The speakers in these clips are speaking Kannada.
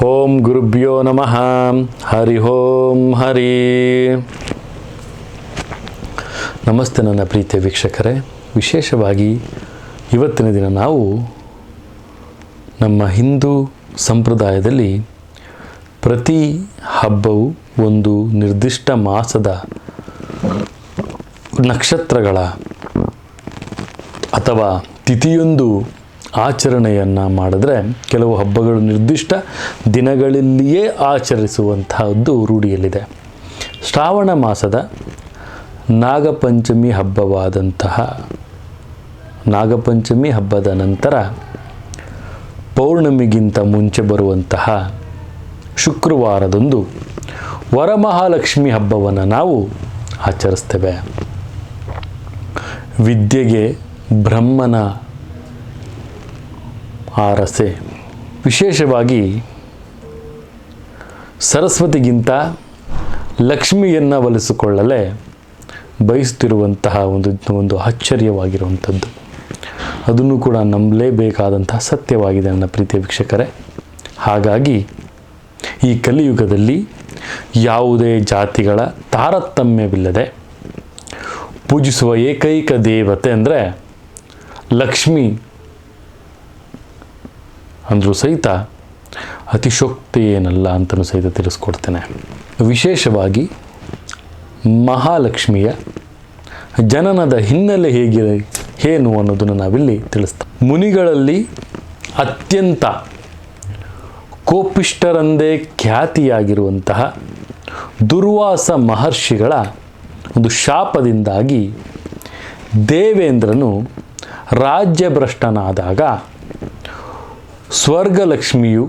ಓಂ ಗುರುಭ್ಯೋ ನಮಃ. ಹರಿ ಓಂ ಹರಿ. ನಮಸ್ತೆ ನನ್ನ ಪ್ರೀತಿಯ ವೀಕ್ಷಕರೇ. ವಿಶೇಷವಾಗಿ ಇವತ್ತಿನ ದಿನ ನಾವು ನಮ್ಮ ಹಿಂದೂ ಸಂಪ್ರದಾಯದಲ್ಲಿ ಪ್ರತಿ ಹಬ್ಬವು ಒಂದು ನಿರ್ದಿಷ್ಟ ಮಾಸದ ನಕ್ಷತ್ರಗಳ ಅಥವಾ ತಿಥಿಯೊಂದು ಆಚರಣೆಯನ್ನು ಮಾಡಿದ್ರೆ ಕೆಲವು ಹಬ್ಬಗಳು ನಿರ್ದಿಷ್ಟ ದಿನಗಳಲ್ಲಿಯೇ ಆಚರಿಸುವಂತಹದ್ದು ರೂಢಿಯಲ್ಲಿದೆ. ಶ್ರಾವಣ ಮಾಸದ ನಾಗಪಂಚಮಿ ಹಬ್ಬದ ನಂತರ ಪೌರ್ಣಮಿಗಿಂತ ಮುಂಚೆ ಬರುವಂತಹ ಶುಕ್ರವಾರದಂದು ವರಮಹಾಲಕ್ಷ್ಮಿ ಹಬ್ಬವನ್ನು ನಾವು ಆಚರಿಸ್ತೇವೆ. ವಿದ್ಯೆಗೆ ಬ್ರಹ್ಮನ ಆರಸೆ. ವಿಶೇಷವಾಗಿ ಸರಸ್ವತಿಗಿಂತ ಲಕ್ಷ್ಮಿಯನ್ನು ಒಲಿಸಿಕೊಳ್ಳಲೇ ಬಯಸುತ್ತಿರುವಂತಹ ಒಂದು ಆಶ್ಚರ್ಯವಾಗಿರುವಂಥದ್ದು. ಅದನ್ನು ಕೂಡ ನಂಬಲೇಬೇಕಾದಂತಹ ಸತ್ಯವಾಗಿದೆ ನನ್ನ ಪ್ರೀತಿಯ ವೀಕ್ಷಕರೇ. ಹಾಗಾಗಿ ಈ ಕಲಿಯುಗದಲ್ಲಿ ಯಾವುದೇ ಜಾತಿಗಳ ತಾರತಮ್ಯವಿಲ್ಲದೆ ಪೂಜಿಸುವ ಏಕೈಕ ದೇವತೆ ಅಂದರೆ ಲಕ್ಷ್ಮಿ ಅಂದರೂ ಸಹಿತ ಅತಿಶೋಕ್ತಿ ಏನಲ್ಲ ಅಂತಲೂ ಸಹಿತ ತಿಳಿಸ್ಕೊಡ್ತೇನೆ. ವಿಶೇಷವಾಗಿ ಮಹಾಲಕ್ಷ್ಮಿಯ ಜನನದ ಹಿನ್ನೆಲೆ ಏನು ಅನ್ನೋದನ್ನು ನಾವಿಲ್ಲಿ ತಿಳಿಸ್ತೇವೆ. ಮುನಿಗಳಲ್ಲಿ ಅತ್ಯಂತ ಕೋಪಿಷ್ಠರೆಂದೇ ಖ್ಯಾತಿಯಾಗಿರುವಂತಹ ದುರ್ವಾಸ ಮಹರ್ಷಿಗಳ ಒಂದು ಶಾಪದಿಂದಾಗಿ ದೇವೇಂದ್ರನು ರಾಜ್ಯಭ್ರಷ್ಟನಾದಾಗ ಸ್ವರ್ಗಲಕ್ಷ್ಮಿಯು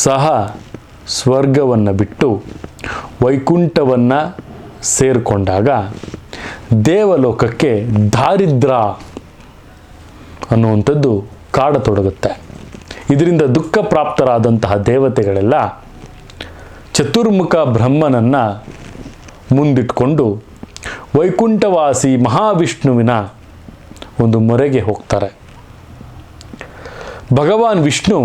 ಸಹ ಸ್ವರ್ಗವನ್ನು ಬಿಟ್ಟು ವೈಕುಂಠವನ್ನು ಸೇರಿಕೊಂಡಾಗ ದೇವಲೋಕಕ್ಕೆ ದಾರಿದ್ರ್ಯ ಅನ್ನುವಂಥದ್ದು ಕಾಡತೊಡಗುತ್ತೆ. ಇದರಿಂದ ದುಃಖ ಪ್ರಾಪ್ತರಾದಂತಹ ದೇವತೆಗಳೆಲ್ಲ ಚತುರ್ಮುಖ ಬ್ರಹ್ಮನನ್ನು ಮುಂದಿಟ್ಕೊಂಡು ವೈಕುಂಠವಾಸಿ ಮಹಾವಿಷ್ಣುವಿನ ಒಂದು ಮೊರೆಗೆ ಹೋಗ್ತಾರೆ. ಭಗವಾನ್ ವಿಷ್ಣು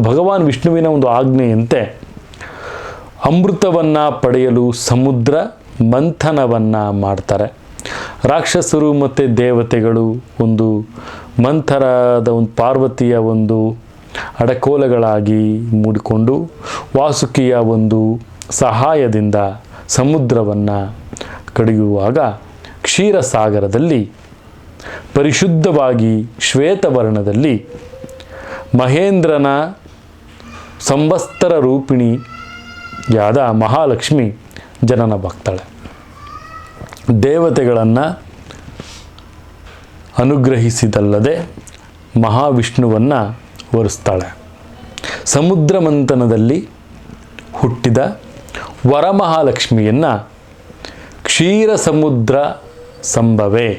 ಭಗವಾನ್ ವಿಷ್ಣುವಿನ ಒಂದು ಆಜ್ಞೆಯಂತೆ ಅಮೃತವನ್ನು ಪಡೆಯಲು ಸಮುದ್ರ ಮಂಥನವನ್ನು ಮಾಡ್ತಾರೆ. ರಾಕ್ಷಸರು ಮತ್ತು ದೇವತೆಗಳು ಒಂದು ಮಂಥರದ ಒಂದು ಪಾರ್ವತಿಯ ಒಂದು ಅಡಕೋಲಗಳಾಗಿ ಮೂಡಿಕೊಂಡು ವಾಸುಕಿಯ ಒಂದು ಸಹಾಯದಿಂದ ಸಮುದ್ರವನ್ನು ಕಡಿಯುವಾಗ ಕ್ಷೀರಸಾಗರದಲ್ಲಿ ಪರಿಶುದ್ಧವಾಗಿ ಶ್ವೇತವರ್ಣದಲ್ಲಿ ಮಹೇಂದ್ರನ ಸಂವತ್ಸರ ರೂಪಿಣಿಯಾದ ಮಹಾಲಕ್ಷ್ಮಿ ಜನನವಾಗ್ತಾಳೆ. ದೇವತೆಗಳನ್ನು ಅನುಗ್ರಹಿಸಿದಲ್ಲದೆ ಮಹಾವಿಷ್ಣುವನ್ನು ವರಿಸ್ತಾಳೆ. ಸಮುದ್ರ ಮಂಥನದಲ್ಲಿ ಹುಟ್ಟಿದ ವರಮಹಾಲಕ್ಷ್ಮಿಯನ್ನು ಕ್ಷೀರ ಸಮುದ್ರ ಸಂಭವೆ,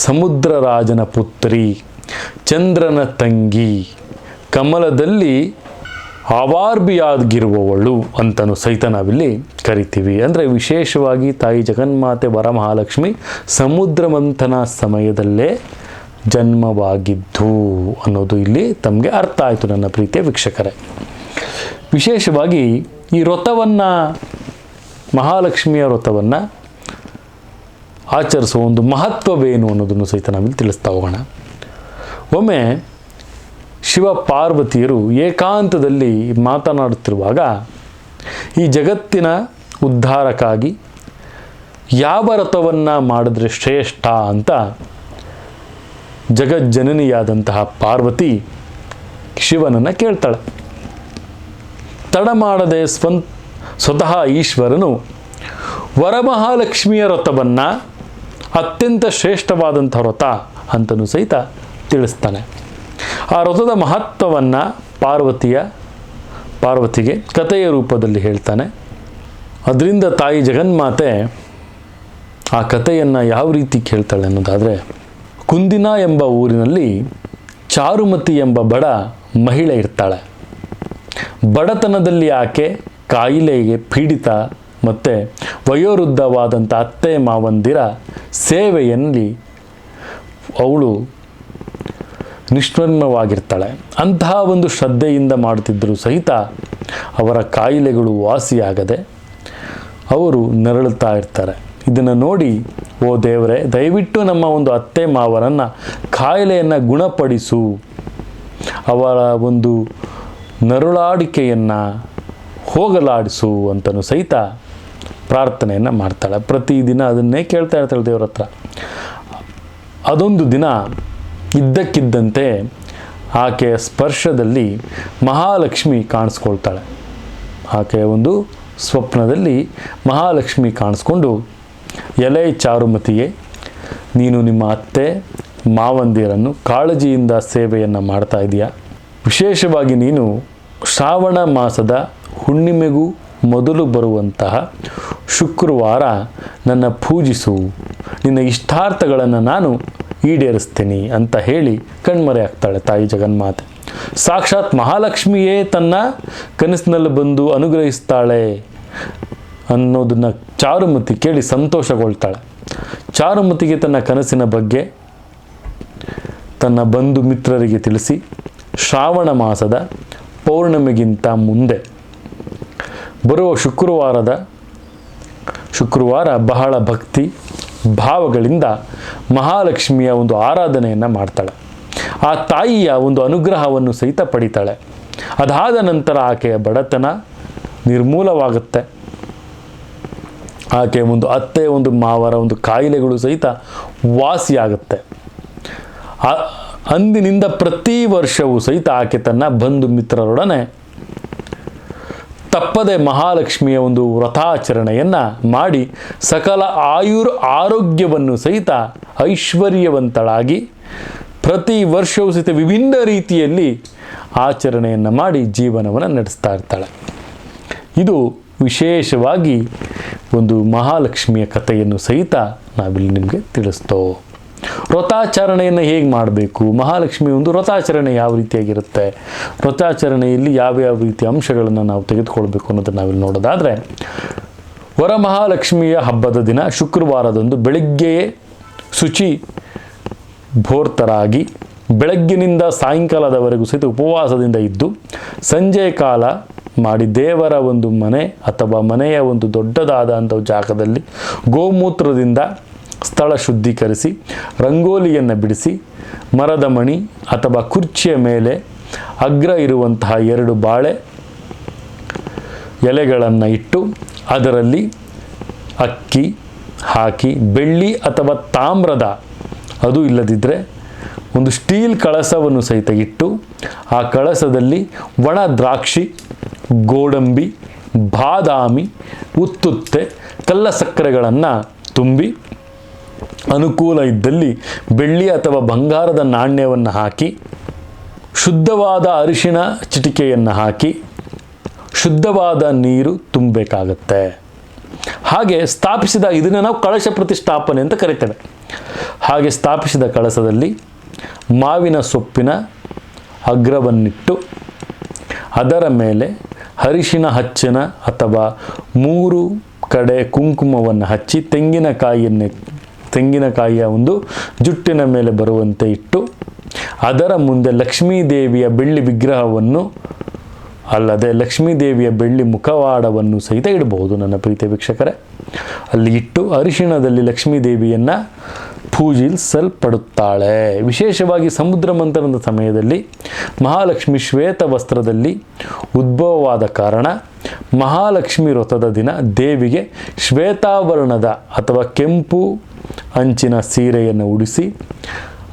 ಸಮುದ್ರರಾಜನ ಪುತ್ರಿ, ಚಂದ್ರನ ತಂಗಿ, ಕಮಲದಲ್ಲಿ ಆವಾರ್ಭಿಯಾಗಿರುವವಳು ಅಂತಲೂ ಸಹಿತ ನಾವಿಲ್ಲಿ ಕರಿತೀವಿ. ಅಂದರೆ ವಿಶೇಷವಾಗಿ ತಾಯಿ ಜಗನ್ಮಾತೆ ವರಮಹಾಲಕ್ಷ್ಮಿ ಸಮುದ್ರ ಮಂಥನ ಸಮಯದಲ್ಲೇ ಜನ್ಮವಾಗಿದ್ದು ಅನ್ನೋದು ಇಲ್ಲಿ ತಮಗೆ ಅರ್ಥ ಆಯಿತು ನನ್ನ ಪ್ರೀತಿಯ ವೀಕ್ಷಕರೇ. ವಿಶೇಷವಾಗಿ ಈ ವ್ರತವನ್ನು, ಮಹಾಲಕ್ಷ್ಮಿಯ ವ್ರತವನ್ನು ಆಚರಿಸುವ ಒಂದು ಮಹತ್ವವೇನು ಅನ್ನೋದನ್ನು ಸಹಿತ ನಾವಿಲ್ಲಿ ತಿಳಿಸ್ತಾ ಹೋಗೋಣ. ಒಮ್ಮೆ ಶಿವ ಪಾರ್ವತಿಯರು ಏಕಾಂತದಲ್ಲಿ ಮಾತನಾಡುತ್ತಿರುವಾಗ ಈ ಜಗತ್ತಿನ ಉದ್ಧಾರಕ್ಕಾಗಿ ಯಾವ ವ್ರತವನ್ನು ಮಾಡಿದ್ರೆ ಶ್ರೇಷ್ಠ ಅಂತ ಜಗಜ್ಜನನಿಯಾದಂತಹ ಪಾರ್ವತಿ ಶಿವನನ್ನು ಕೇಳ್ತಾಳೆ. ತಡ ಮಾಡದೆ ಸ್ವತಃ ಈಶ್ವರನು ವರಮಹಾಲಕ್ಷ್ಮಿಯ ವ್ರತವನ್ನು ಅತ್ಯಂತ ಶ್ರೇಷ್ಠವಾದಂಥ ವ್ರತ ಅಂತಲೂ ಸಹಿತ ತಿಳಿಸ್ತಾನೆ. ಆ ವ್ರತದ ಮಹತ್ವವನ್ನು ಪಾರ್ವತಿಗೆ ಕಥೆಯ ರೂಪದಲ್ಲಿ ಹೇಳ್ತಾನೆ. ಅದರಿಂದ ತಾಯಿ ಜಗನ್ಮಾತೆ ಆ ಕಥೆಯನ್ನು ಯಾವ ರೀತಿ ಕೇಳ್ತಾಳೆ ಅನ್ನೋದಾದರೆ, ಕುಂದಿನ ಎಂಬ ಊರಿನಲ್ಲಿ ಚಾರುಮತಿ ಎಂಬ ಬಡ ಮಹಿಳೆ ಇರ್ತಾಳೆ. ಬಡತನದಲ್ಲಿ ಆಕೆ ಕಾಯಿಲೆಗೆ ಪೀಡಿತ ಮತ್ತು ವಯೋವೃದ್ಧವಾದಂಥ ಅತ್ತೆ ಮಾವಂದಿರ ಸೇವೆಯಲ್ಲಿ ಅವಳು ನಿಷ್ಪ್ರಜ್ಞವಾಗಿರ್ತಾಳೆ. ಅಂತಹ ಒಂದು ಶ್ರದ್ಧೆಯಿಂದ ಮಾಡುತ್ತಿದ್ದರೂ ಸಹಿತ ಅವರ ಕಾಯಿಲೆಗಳು ವಾಸಿಯಾಗದೆ ಅವರು ನರಳುತ್ತಾ ಇರ್ತಾರೆ. ಇದನ್ನು ನೋಡಿ, ಓ ದೇವರೇ, ದಯವಿಟ್ಟು ನಮ್ಮ ಒಂದು ಅತ್ತೆ ಮಾವರನ್ನು ಕಾಯಿಲೆಯನ್ನು ಗುಣಪಡಿಸು, ಅವರ ಒಂದು ನರಳಾಡಿಕೆಯನ್ನು ಹೋಗಲಾಡಿಸು ಅಂತಲೂ ಸಹಿತ ಪ್ರಾರ್ಥನೆಯನ್ನು ಮಾಡ್ತಾಳೆ. ಪ್ರತಿದಿನ ಅದನ್ನೇ ಕೇಳ್ತಾ ಇರ್ತಾಳೆ ದೇವರ ಹತ್ರ. ಅದೊಂದು ದಿನ ಇದ್ದಕ್ಕಿದ್ದಂತೆ ಆಕೆಯ ಸ್ಪರ್ಶದಲ್ಲಿ ಮಹಾಲಕ್ಷ್ಮಿ ಕಾಣಿಸ್ಕೊಳ್ತಾಳೆ. ಆಕೆಯ ಒಂದು ಸ್ವಪ್ನದಲ್ಲಿ ಮಹಾಲಕ್ಷ್ಮಿ ಕಾಣಿಸ್ಕೊಂಡು, ಎಲೆ ಚಾರುಮತಿಯೇ, ನೀನು ನಿಮ್ಮ ಅತ್ತೆ ಮಾವಂದಿರನ್ನು ಕಾಳಜಿಯಿಂದ ಸೇವೆಯನ್ನು ಮಾಡ್ತಾ ಇದೆಯಾ. ವಿಶೇಷವಾಗಿ ನೀನು ಶ್ರಾವಣ ಮಾಸದ ಹುಣ್ಣಿಮೆಗೂ ಮೊದಲು ಬರುವಂತಹ ಶುಕ್ರವಾರ ನನ್ನ ಪೂಜಿಸು, ನಿನ್ನ ಇಷ್ಟಾರ್ಥಗಳನ್ನು ನಾನು ಈಡೇರಿಸ್ತೀನಿ ಅಂತ ಹೇಳಿ ಕಣ್ಮರೆ ಆಗ್ತಾಳೆ ತಾಯಿ ಜಗನ್ಮಾತೆ. ಸಾಕ್ಷಾತ್ ಮಹಾಲಕ್ಷ್ಮಿಯೇ ತನ್ನ ಕನಸಿನಲ್ಲಿ ಬಂದು ಅನುಗ್ರಹಿಸ್ತಾಳೆ ಅನ್ನೋದನ್ನು ಚಾರುಮತಿ ಕೇಳಿ ಸಂತೋಷಗೊಳ್ತಾಳೆ. ಚಾರುಮತಿಗೆ ತನ್ನ ಕನಸಿನ ಬಗ್ಗೆ ತನ್ನ ಬಂಧು ಮಿತ್ರರಿಗೆ ತಿಳಿಸಿ, ಶ್ರಾವಣ ಮಾಸದ ಪೌರ್ಣಮಿಗಿಂತ ಮುಂದೆ ಬರುವ ಶುಕ್ರವಾರ ಬಹಳ ಭಕ್ತಿ ಭಾವಗಳಿಂದ ಮಹಾಲಕ್ಷ್ಮಿಯ ಒಂದು ಆರಾಧನೆಯನ್ನು ಮಾಡ್ತಾಳೆ. ಆ ತಾಯಿಯ ಒಂದು ಅನುಗ್ರಹವನ್ನು ಸಹಿತ ಪಡಿತಾಳೆ. ಅದಾದ ನಂತರ ಆಕೆಯ ಬಡತನ ನಿರ್ಮೂಲವಾಗುತ್ತೆ. ಆಕೆಯ ಒಂದು ಅತ್ತೆ ಒಂದು ಮಾವರ ಒಂದು ಕಾಯಿಲೆಗಳು ಸಹಿತ ವಾಸಿಯಾಗುತ್ತೆ. ಅಂದಿನಿಂದ ಪ್ರತಿ ವರ್ಷವೂ ಸಹಿತ ಆಕೆ ತನ್ನ ಬಂಧು ಮಿತ್ರರೊಡನೆ ತಪ್ಪದೆ ಮಹಾಲಕ್ಷ್ಮಿಯ ಒಂದು ವ್ರತಾಚರಣೆಯನ್ನು ಮಾಡಿ ಸಕಲ ಆರೋಗ್ಯವನ್ನು ಸಹಿತ ಐಶ್ವರ್ಯವಂತಳಾಗಿ ಪ್ರತಿ ವರ್ಷವೂ ಸಹಿತ ವಿಭಿನ್ನ ರೀತಿಯಲ್ಲಿ ಆಚರಣೆಯನ್ನು ಮಾಡಿ ಜೀವನವನ್ನು ನಡೆಸ್ತಾ ಇರ್ತಾಳೆ. ಇದು ವಿಶೇಷವಾಗಿ ಒಂದು ಮಹಾಲಕ್ಷ್ಮಿಯ ಕಥೆಯನ್ನು ಸಹಿತ ನಾವಿಲ್ಲಿ ನಿಮಗೆ ತಿಳಿಸ್ತೋ. ವ್ರತಾಚರಣೆಯನ್ನು ಹೇಗೆ ಮಾಡಬೇಕು, ಮಹಾಲಕ್ಷ್ಮಿ ಒಂದು ವ್ರತಾಚರಣೆ ಯಾವ ರೀತಿಯಾಗಿರುತ್ತೆ, ವ್ರತಾಚರಣೆಯಲ್ಲಿ ಯಾವ್ಯಾವ ರೀತಿಯ ಅಂಶಗಳನ್ನು ನಾವು ತೆಗೆದುಕೊಳ್ಬೇಕು ಅನ್ನೋದನ್ನು ನಾವಿಲ್ಲಿ ನೋಡೋದಾದರೆ, ವರಮಹಾಲಕ್ಷ್ಮಿಯ ಹಬ್ಬದ ದಿನ ಶುಕ್ರವಾರದಂದು ಬೆಳಗ್ಗೆಯೇ ಶುಚಿ ಭೋರ್ತರಾಗಿ ಬೆಳಗ್ಗಿನಿಂದ ಸಾಯಂಕಾಲದವರೆಗೂ ಸಹಿತ ಉಪವಾಸದಿಂದ ಇದ್ದು ಸಂಜೆ ಕಾಲ ಮಾಡಿ ದೇವರ ಒಂದು ಮನೆ ಅಥವಾ ಮನೆಯ ಒಂದು ದೊಡ್ಡದಾದಂಥ ಜಾಗದಲ್ಲಿ ಗೋಮೂತ್ರದಿಂದ ಸ್ಥಳ ಶುದ್ಧೀಕರಿಸಿ ರಂಗೋಲಿಯನ್ನು ಬಿಡಿಸಿ ಮರದ ಮಣಿ ಅಥವಾ ಕುರ್ಚಿಯ ಮೇಲೆ ಅಗ್ರ ಇರುವಂತಹ 2 ಬಾಳೆ ಎಲೆಗಳನ್ನು ಇಟ್ಟು ಅದರಲ್ಲಿ ಅಕ್ಕಿ ಹಾಕಿ ಬೆಳ್ಳಿ ಅಥವಾ ತಾಮ್ರದ, ಅದು ಇಲ್ಲದಿದ್ದರೆ ಒಂದು ಸ್ಟೀಲ್ ಕಳಸವನ್ನು ಸಹಿತ ಇಟ್ಟು ಆ ಕಳಸದಲ್ಲಿ ಒಣ ದ್ರಾಕ್ಷಿ, ಗೋಡಂಬಿ, ಬಾದಾಮಿ, ಉತ್ತುತ್ತೆ, ಕಲ್ಲ ಸಕ್ಕರೆಗಳನ್ನು ತುಂಬಿ ಅನುಕೂಲ ಇದ್ದಲ್ಲಿ ಬೆಳ್ಳಿ ಅಥವಾ ಬಂಗಾರದ ನಾಣ್ಯವನ್ನು ಹಾಕಿ ಶುದ್ಧವಾದ ಅರಿಶಿಣ ಚಿಟಿಕೆಯನ್ನು ಹಾಕಿ ಶುದ್ಧವಾದ ನೀರು ತುಂಬಬೇಕಾಗತ್ತೆ. ಹಾಗೆ ಸ್ಥಾಪಿಸಿದ ಇದನ್ನು ನಾವು ಕಳಶ ಪ್ರತಿಷ್ಠಾಪನೆ ಅಂತ ಕರೀತೇವೆ. ಹಾಗೆ ಸ್ಥಾಪಿಸಿದ ಕಳಸದಲ್ಲಿ ಮಾವಿನ ಸೊಪ್ಪಿನ ಅಗ್ರವನ್ನಿಟ್ಟು ಅದರ ಮೇಲೆ ಅರಿಶಿಣ ಹಚ್ಚಿನ ಅಥವಾ 3 ಕಡೆ ಕುಂಕುಮವನ್ನು ಹಚ್ಚಿ ತೆಂಗಿನಕಾಯಿಯ ಒಂದು ಜುಟ್ಟಿನ ಮೇಲೆ ಬರುವಂತೆ ಇಟ್ಟು ಅದರ ಮುಂದೆ ಲಕ್ಷ್ಮೀದೇವಿಯ ಬೆಳ್ಳಿ ವಿಗ್ರಹವನ್ನು ಅಲ್ಲದೆ ಲಕ್ಷ್ಮೀದೇವಿಯ ಬೆಳ್ಳಿ ಮುಖವಾಡವನ್ನು ಸಹಿತ ಇಡಬಹುದು. ನನ್ನ ಪ್ರೀತಿಯ ವೀಕ್ಷಕರೇ, ಅಲ್ಲಿ ಇಟ್ಟು ಅರಿಶಿಣದಲ್ಲಿ ಲಕ್ಷ್ಮೀದೇವಿಯನ್ನು ಪೂಜಿಸಲ್ಪಡುತ್ತಾಳೆ. ವಿಶೇಷವಾಗಿ ಸಮುದ್ರ ಮಂಥನದ ಸಮಯದಲ್ಲಿ ಮಹಾಲಕ್ಷ್ಮಿ ಶ್ವೇತ ವಸ್ತ್ರದಲ್ಲಿ ಉದ್ಭವವಾದ ಕಾರಣ ಮಹಾಲಕ್ಷ್ಮಿ ವ್ರತದ ದಿನ ದೇವಿಗೆ ಶ್ವೇತಾಭರಣದ ಅಥವಾ ಕೆಂಪು ಅಂಚಿನ ಸೀರೆಯನ್ನು ಉಡಿಸಿ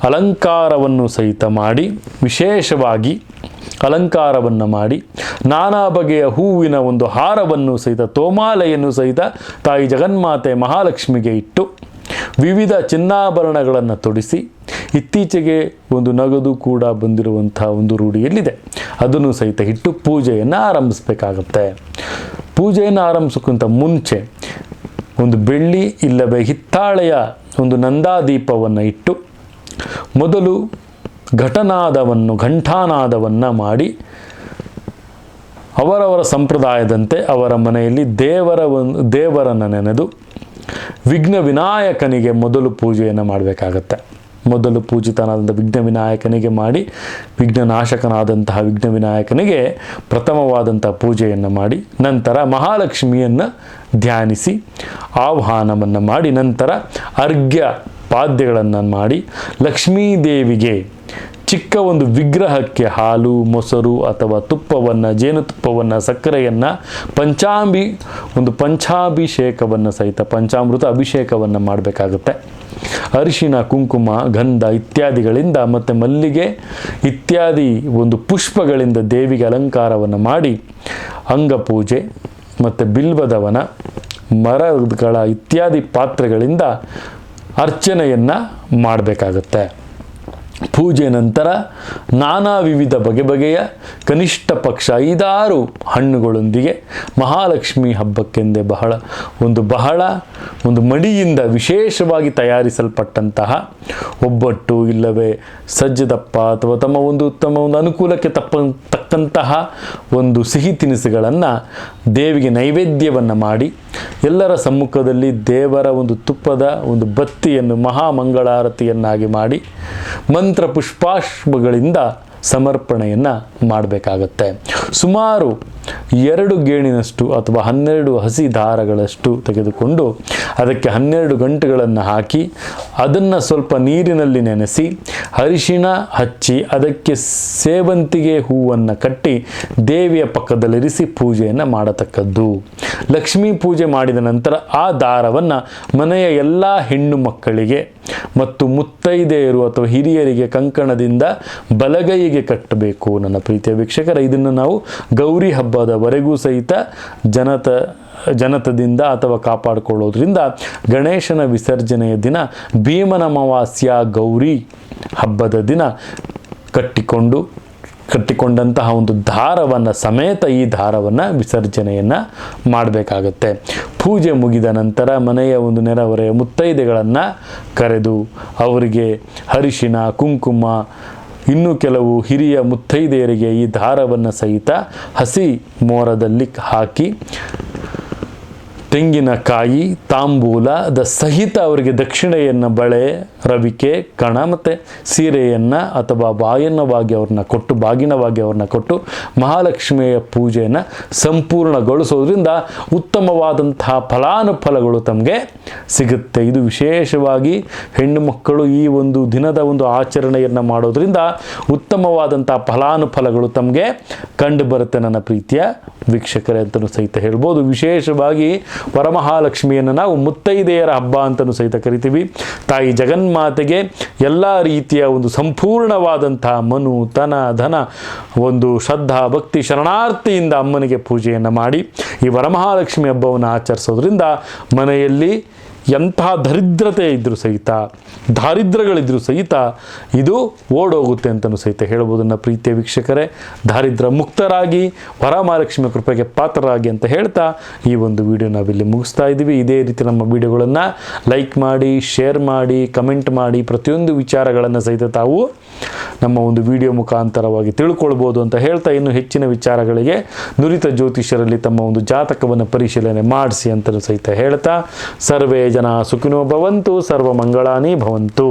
ಅಲಂಕಾರವನ್ನು ಸಹಿತ ಮಾಡಿ, ವಿಶೇಷವಾಗಿ ಅಲಂಕಾರವನ್ನು ಮಾಡಿ ನಾನಾ ಬಗೆಯ ಹೂವಿನ ಒಂದು ಹಾರವನ್ನು ಸಹಿತ ತೋಮಾಲೆಯನ್ನು ಸಹಿತ ತಾಯಿ ಜಗನ್ಮಾತೆ ಮಹಾಲಕ್ಷ್ಮಿಗೆ ಇಟ್ಟು ವಿವಿಧ ಚಿನ್ನಾಭರಣಗಳನ್ನು ತೊಡಿಸಿ, ಇತ್ತೀಚೆಗೆ ಒಂದು ನಗದು ಕೂಡ ಬಂದಿರುವಂತಹ ಒಂದು ರೂಢಿಯಲ್ಲಿದೆ, ಅದನ್ನು ಸಹಿತ ಇಟ್ಟು ಪೂಜೆಯನ್ನು ಆರಂಭಿಸಬೇಕಾಗತ್ತೆ. ಪೂಜೆಯನ್ನು ಆರಂಭಿಸೋಕ್ಕಿಂತ ಮುಂಚೆ ಒಂದು ಬೆಳ್ಳಿ ಇಲ್ಲವೇ ಹಿತ್ತಾಳೆಯ ಒಂದು ನಂದಾದೀಪವನ್ನು ಇಟ್ಟು ಮೊದಲು ಘಂಟಾನಾದವನ್ನು ಮಾಡಿ ಅವರವರ ಸಂಪ್ರದಾಯದಂತೆ ಅವರ ಮನೆಯಲ್ಲಿ ದೇವರನ್ನು ನೆನೆದು ವಿಘ್ನ ವಿನಾಯಕನಿಗೆ ಮೊದಲು ಪೂಜೆಯನ್ನು ಮಾಡಬೇಕಾಗತ್ತೆ. ಮೊದಲು ಪೂಜಿತನಾದಂಥ ವಿಘ್ನ ವಿನಾಯಕನಿಗೆ ಮಾಡಿ, ವಿಘ್ನನಾಶಕನಾದಂತಹ ವಿಘ್ನ ವಿನಾಯಕನಿಗೆ ಪ್ರಥಮವಾದಂಥ ಪೂಜೆಯನ್ನು ಮಾಡಿ, ನಂತರ ಮಹಾಲಕ್ಷ್ಮಿಯನ್ನು ಧ್ಯಾನಿಸಿ ಆಹ್ವಾನವನ್ನು ಮಾಡಿ, ನಂತರ ಅರ್ಘ್ಯ ಪಾದ್ಯಗಳನ್ನು ಮಾಡಿ ಲಕ್ಷ್ಮೀದೇವಿಗೆ ಚಿಕ್ಕ ಒಂದು ವಿಗ್ರಹಕ್ಕೆ ಹಾಲು, ಮೊಸರು ಅಥವಾ ತುಪ್ಪವನ್ನು, ಜೇನುತುಪ್ಪವನ್ನು, ಸಕ್ಕರೆಯನ್ನು, ಪಂಚಾಭಿಷೇಕವನ್ನು ಸಹಿತ ಪಂಚಾಮೃತ ಅಭಿಷೇಕವನ್ನು ಮಾಡಬೇಕಾಗುತ್ತೆ. ಅರಿಶಿನ, ಕುಂಕುಮ, ಗಂಧ ಇತ್ಯಾದಿಗಳಿಂದ ಮತ್ತು ಮಲ್ಲಿಗೆ ಇತ್ಯಾದಿ ಒಂದು ಪುಷ್ಪಗಳಿಂದ ದೇವಿಗೆ ಅಲಂಕಾರವನ್ನು ಮಾಡಿ ಅಂಗಪೂಜೆ ಮತ್ತು ಬಿಲ್ವದವನ, ಮರಗಳ ಇತ್ಯಾದಿ ಪಾತ್ರೆಗಳಿಂದ ಅರ್ಚನೆಯನ್ನು ಮಾಡಬೇಕಾಗತ್ತೆ. ಪೂಜೆ ನಂತರ ನಾನಾ ವಿವಿಧ ಬಗೆಯ ಕನಿಷ್ಠ ಪಕ್ಷ 5-6 ಹಣ್ಣುಗಳೊಂದಿಗೆ ಮಹಾಲಕ್ಷ್ಮಿ ಹಬ್ಬಕ್ಕೆಂದೇ ಒಂದು ಮಡಿಯಿಂದ ವಿಶೇಷವಾಗಿ ತಯಾರಿಸಲ್ಪಟ್ಟಂತಹ ಒಬ್ಬಟ್ಟು ಇಲ್ಲವೇ ಸಜ್ಜದಪ್ಪ ಅಥವಾ ತಮ್ಮ ಒಂದು ಅನುಕೂಲಕ್ಕೆ ತಕ್ಕಂತಹ ಒಂದು ಸಿಹಿ ತಿನಿಸುಗಳನ್ನು ದೇವಿಗೆ ನೈವೇದ್ಯವನ್ನು ಮಾಡಿ ಎಲ್ಲರ ಸಮ್ಮುಖದಲ್ಲಿ ದೇವರ ಒಂದು ತುಪ್ಪದ ಒಂದು ಬತ್ತಿಯನ್ನು ಮಹಾಮಂಗಳಾರತಿಯನ್ನಾಗಿ ಮಾಡಿ ಮಂತ್ರ ಪುಷ್ಪಾಶ್ವಗಳಿಂದ ಸಮರ್ಪಣೆಯನ್ನು ಮಾಡಬೇಕಾಗತ್ತೆ. ಸುಮಾರು 2 ಗೇಣಿನಷ್ಟು ಅಥವಾ 12 ಹಸಿ ದಾರಗಳಷ್ಟು ತೆಗೆದುಕೊಂಡು ಅದಕ್ಕೆ 12 ಗಂಟುಗಳನ್ನು ಹಾಕಿ ಅದನ್ನು ಸ್ವಲ್ಪ ನೀರಿನಲ್ಲಿ ನೆನೆಸಿ ಅರಿಶಿಣ ಹಚ್ಚಿ ಅದಕ್ಕೆ ಸೇವಂತಿಗೆ ಹೂವನ್ನು ಕಟ್ಟಿ ದೇವಿಯ ಪಕ್ಕದಲ್ಲಿರಿಸಿ ಪೂಜೆಯನ್ನು ಮಾಡತಕ್ಕದ್ದು. ಲಕ್ಷ್ಮೀ ಪೂಜೆ ಮಾಡಿದ ನಂತರ ಆ ದಾರವನ್ನು ಮನೆಯ ಎಲ್ಲ ಹೆಣ್ಣು ಮಕ್ಕಳಿಗೆ ಮತ್ತು ಮುತ್ತೈದೆಯರು ಅಥವಾ ಹಿರಿಯರಿಗೆ ಕಂಕಣದಿಂದ ಬಲಗೈಗೆ ಕಟ್ಟಬೇಕು. ನನ್ನ ಪ್ರೀತಿಯ ವೀಕ್ಷಕರ, ಇದನ್ನು ನಾವು ಗೌರಿ ಹಬ್ಬದವರೆಗೂ ಸಹಿತ ಜನತದಿಂದ ಅಥವಾ ಕಾಪಾಡಿಕೊಳ್ಳೋದ್ರಿಂದ ಗಣೇಶನ ವಿಸರ್ಜನೆಯ ದಿನ ಭೀಮನ ಅಮಾವಾಸ್ಯ ಗೌರಿ ಹಬ್ಬದ ದಿನ ಕಟ್ಟಿಕೊಂಡಂತಹ ಒಂದು ದಾರವನ್ನು ಸಮೇತ ಈ ದಾರವನ್ನು ವಿಸರ್ಜನೆಯನ್ನು ಮಾಡಬೇಕಾಗತ್ತೆ. ಪೂಜೆ ಮುಗಿದ ನಂತರ ಮನೆಯ ಒಂದು ನೆರೆಹೊರೆಯ ಮುತ್ತೈದೆಗಳನ್ನು ಕರೆದು ಅವರಿಗೆ ಅರಿಶಿನ, ಕುಂಕುಮ, ಇನ್ನು ಕೆಲವು ಹಿರಿಯ ಮುತ್ತೈದೆಯರಿಗೆ ಈ ದಾರವನ್ನು ಸಹಿತ ಹಸಿ ಮೋರದಲ್ಲಿ ಹಾಕಿ ತೆಂಗಿನಕಾಯಿ, ತಾಂಬೂಲದ ಸಹಿತ ಅವರಿಗೆ ದಕ್ಷಿಣೆಯನ್ನು, ಬಳೆ, ರವಿಕೆ, ಕಣ ಮತ್ತು ಸೀರೆಯನ್ನು ಅಥವಾ ಬಾಗಿನವಾಗಿ ಅವ್ರನ್ನ ಕೊಟ್ಟು ಮಹಾಲಕ್ಷ್ಮಿಯ ಪೂಜೆಯನ್ನು ಸಂಪೂರ್ಣಗೊಳಿಸೋದ್ರಿಂದ ಉತ್ತಮವಾದಂತಹ ಫಲಾನುಫಲಗಳು ತಮಗೆ ಸಿಗುತ್ತೆ. ಇದು ವಿಶೇಷವಾಗಿ ಹೆಣ್ಣು ಮಕ್ಕಳು ಈ ಒಂದು ದಿನದ ಒಂದು ಆಚರಣೆಯನ್ನು ಮಾಡೋದ್ರಿಂದ ಉತ್ತಮವಾದಂತಹ ಫಲಾನುಫಲಗಳು ತಮಗೆ ಕಂಡು ಬರುತ್ತೆ. ನನ್ನ ಪ್ರೀತಿಯ ವೀಕ್ಷಕರೇ ಅಂತಲೂ ಸಹಿತ ಹೇಳ್ಬೋದು. ವಿಶೇಷವಾಗಿ ವರಮಹಾಲಕ್ಷ್ಮಿಯನ್ನು ನಾವು ಮುತ್ತೈದೆಯರ ಹಬ್ಬ ಅಂತಲೂ ಸಹಿತ ಕರಿತೀವಿ. ತಾಯಿ ಜಗನ್ಮಾತೆಗೆ ಎಲ್ಲ ರೀತಿಯ ಒಂದು ಸಂಪೂರ್ಣವಾದಂತಹ ಮನು, ತನ, ಧನ, ಒಂದು ಶ್ರದ್ಧಾ, ಭಕ್ತಿ, ಶರಣಾರ್ಥಿಯಿಂದ ಅಮ್ಮನಿಗೆ ಪೂಜೆಯನ್ನು ಮಾಡಿ ಈ ವರಮಹಾಲಕ್ಷ್ಮಿ ಹಬ್ಬವನ್ನು ಆಚರಿಸೋದ್ರಿಂದ ಮನೆಯಲ್ಲಿ ಎಂತಹ ದಾರಿದ್ರ್ಯಗಳಿದ್ರೂ ಸಹಿತ ಇದು ಓಡೋಗುತ್ತೆ ಅಂತಲೂ ಸಹಿತ ಹೇಳ್ಬೋದು. ನನ್ನ ಪ್ರೀತಿಯ ವೀಕ್ಷಕರೇ, ದಾರಿದ್ರ್ಯ ಮುಕ್ತರಾಗಿ ವರಮಹಾಲಕ್ಷ್ಮಿ ಕೃಪೆಗೆ ಪಾತ್ರರಾಗಿ ಅಂತ ಹೇಳ್ತಾ ಈ ಒಂದು ವಿಡಿಯೋ ನಾವಿಲ್ಲಿ ಮುಗಿಸ್ತಾ ಇದ್ದೀವಿ. ಇದೇ ರೀತಿ ನಮ್ಮ ವಿಡಿಯೋಗಳನ್ನು ಲೈಕ್ ಮಾಡಿ, ಶೇರ್ ಮಾಡಿ, ಕಮೆಂಟ್ ಮಾಡಿ, ಪ್ರತಿಯೊಂದು ವಿಚಾರಗಳನ್ನು ಸಹಿತ ತಾವು ನಮ್ಮ ಒಂದು ವಿಡಿಯೋ ಮುಖಾಂತರವಾಗಿ ತಿಳ್ಕೊಳ್ಬೋದು ಅಂತ ಹೇಳ್ತಾ, ಇನ್ನು ಹೆಚ್ಚಿನ ವಿಚಾರಗಳಿಗೆ ನುರಿತ ಜ್ಯೋತಿಷ್ಯರಲ್ಲಿ ತಮ್ಮ ಒಂದು ಜಾತಕವನ್ನು ಪರಿಶೀಲನೆ ಮಾಡಿಸಿ ಅಂತಲೂ ಸಹಿತ ಹೇಳ್ತಾ, ಸರ್ವೇ ಜನ ಸುಖಿನೋ ಭವಂತು, ಸರ್ವ ಮಂಗಳಾನಿ ಭವಂತು.